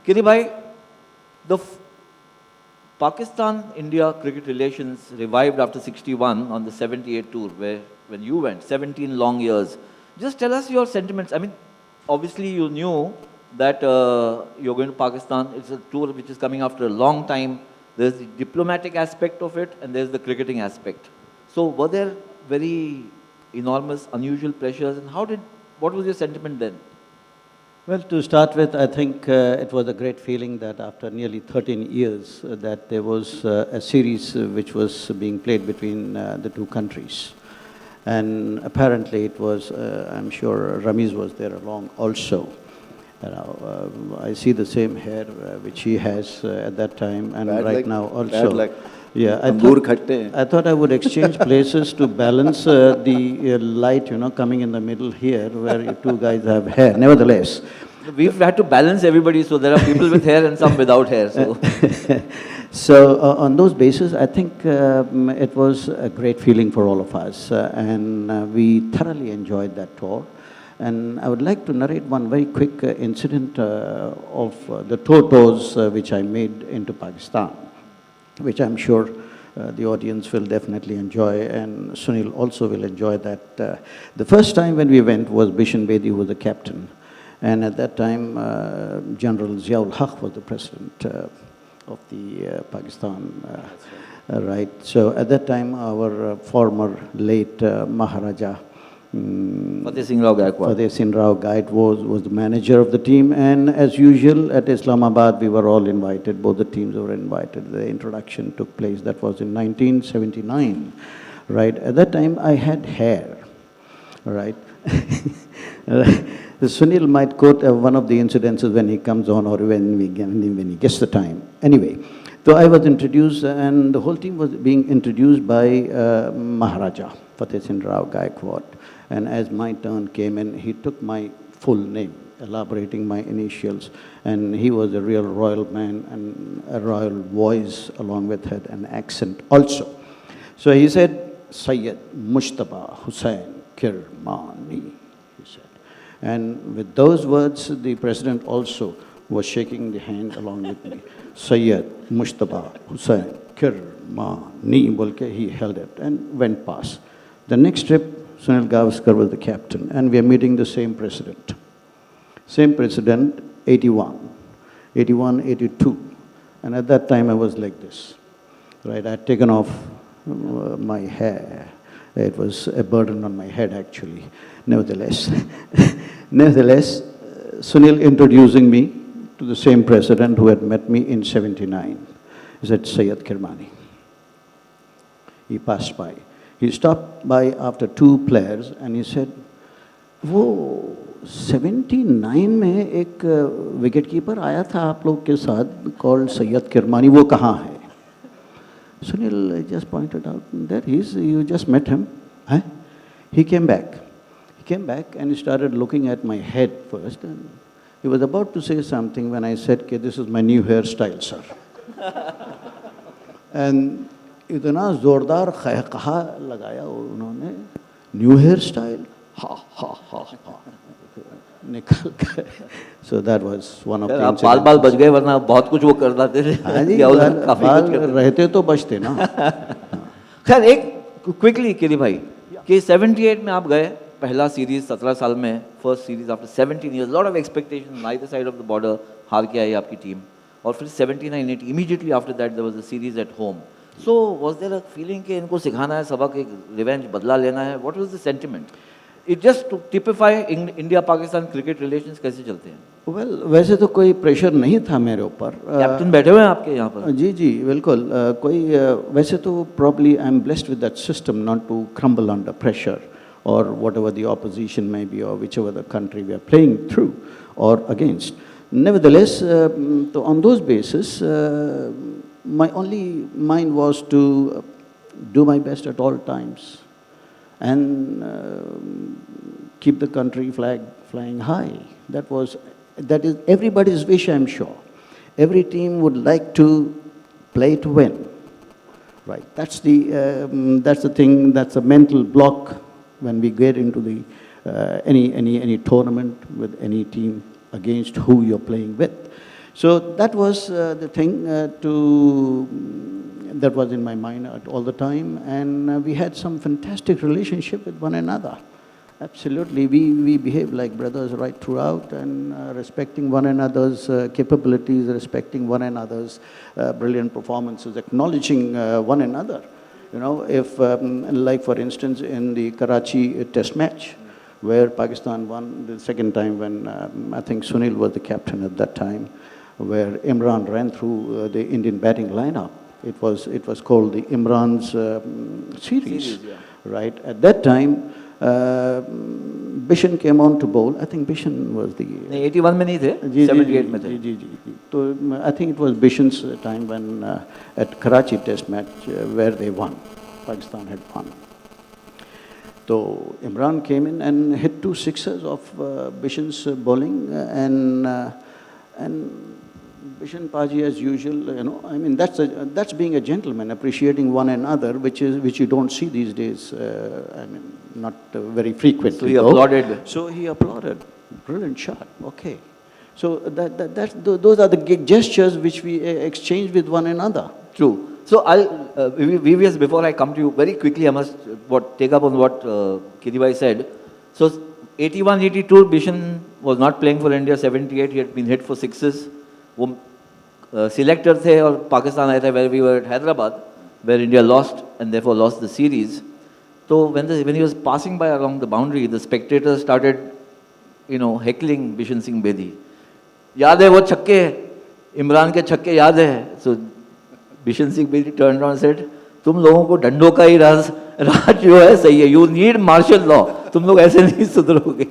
Kiri bhai, the Pakistan-India cricket relations revived after 61 on the 78 tour, where when you went, 17 long years. Just tell us your sentiments. I mean, obviously you knew that you're going to Pakistan. It's a tour which is coming after a long time. There's the diplomatic aspect of it, and there's the cricketing aspect. So were there very enormous, unusual pressures, and what was your sentiment then? Well, to start with, I think it was a great feeling that after nearly 13 years that there was a series which was being played between the two countries. And apparently it was, I'm sure Ramiz was there along also. I see the same hair which he has at that time and bad right luck, now also. Bad luck. Yeah, I thought I would exchange places to balance the light, coming in the middle here, where you two guys have hair. Nevertheless, we've had to balance everybody, so there are people with hair and some without hair. So, so on those bases, I think it was a great feeling for all of us, and we thoroughly enjoyed that tour. And I would like to narrate one very quick incident of the tours which I made into Pakistan, which I'm sure the audience will definitely enjoy, and Sunil also will enjoy that. The first time when we went was Bishan Bedi, who was the captain. And at that time, General Ziaul Haq was the president of the Pakistan, right. So at that time, our former late Maharaja, Fateh Singh Rao Gaikwad. Fateh Singh Rao Gaikwad was the manager of the team, and as usual at Islamabad we were all invited, both the teams were invited. The introduction took place, that was in 1979, right. At that time I had hair, right. Sunil might quote one of the incidences when he comes on or when he gets the time. Anyway, so I was introduced and the whole team was being introduced by Maharaja Fateh Singh Rao Gaikwad. And as my turn came in, he took my full name, elaborating my initials. And he was a real royal man and a royal voice along with it, an accent also. So he said, Sayyid Mujtaba Hussain Kirmani, he said. And with those words, the president also was shaking the hand along with me. Sayyid Mujtaba Hussain Kirmani, bolke he held it and went past. The next trip, Sunil Gavaskar was the captain, and we are meeting the same president. Same president, 81, 82. And at that time I was like this, right? I had taken off my hair. It was a burden on my head actually. Nevertheless, Sunil introducing me to the same president who had met me in 79. He said, Sayyid Kirmani. He passed by. He stopped by after two players and he said, वो 79 में एक wicket keeper आया था आप लोग के साथ called Syed Kirmani, वो कहाँ है? Sunil just pointed out, there he is, you just met him. Huh? He came back. He came back and he started looking at my head first. And he was about to say something when I said, okay, this is my new hairstyle, sir. And इतना जोरदार कहकहा लगाया उन्होंने, new hair style, हा हा हा हा, निकल गए. So that was one of the incidents. बाल बच गए, वरना बहुत कुछ वो कर देते थे. हाँ जी, बाल रहते तो बचते ना. खैर एक क्विकली केली भाई कि 78 में आप गए, पहला सीरीज 17 साल में, first series after 17 years, lot of expectations on either side of the border, हार के आई आपकी टीम, और फिर 79-80 immediately after that there was a series at home. So was there a feeling कि इनको सिखाना है सबक, एक रिवेंज बदला लेना है? What was the sentiment? It just to typify India-Pakistan cricket relations कैसे चलते हैं? Well, वैसे तो कोई प्रेशर नहीं था मेरे ऊपर. कैप्टन बैठे हुए हैं आपके यहाँ पर? जी जी बिल्कुल. कोई वैसे तो probably I am blessed with that system not to crumble under pressure or whatever the opposition may be or whichever the country we are playing through or against. Nevertheless, on those basis, my only mind was to do my best at all times and keep the country flag flying high. That is everybody's wish, I'm sure. Every team would like to play to win, right? That's the thing. That's a mental block when we get into the any tournament with any team against who you're playing with. So that was the thing that was in my mind all the time, and we had some fantastic relationship with one another. Absolutely, we behaved like brothers right throughout, and respecting one another's capabilities, respecting one another's brilliant performances, acknowledging one another. You know, if like for instance in the Karachi Test match, where Pakistan won the second time, when I think Sunil was the captain at that time, where Imran ran through the Indian batting lineup. It was called the Imran's series, yeah. right? At that time, Bishan came on to bowl. I think Bishan was the... नहीं 81 में नहीं थे, जी, 78 में थे. जी. तो I think it was Bishan's time when at Karachi Test match where they won, Pakistan had won. So Imran came in and hit 2 sixes of Bishan's bowling, and Bishan Paji, as usual, you know, I mean, that's being a gentleman, appreciating one another, which you don't see these days. I mean, not very frequently. So he applauded. So he applauded. Brilliant shot. Okay. So those are the gestures which we exchange with one another. True. So VVS, before I come to you, very quickly I must take up on what Kiribhai said. So 81, 82, Bishan was not playing for India. 78, he had been hit for sixes. वो selector थे और पाकिस्तान आया था, where we were at Hyderabad, where India lost and therefore lost the series. So when he was passing by along the boundary, the spectators started, you know, heckling Bishan Singh Bedi. याद है वो छक्के, इमरान के छक्के याद है? So Bishan Singh Bedi turned around and said, तुम लोगों को डंडों का ही राज जो है सही है. You need martial law. तुम लोग ऐसे नहीं सुधरोगे.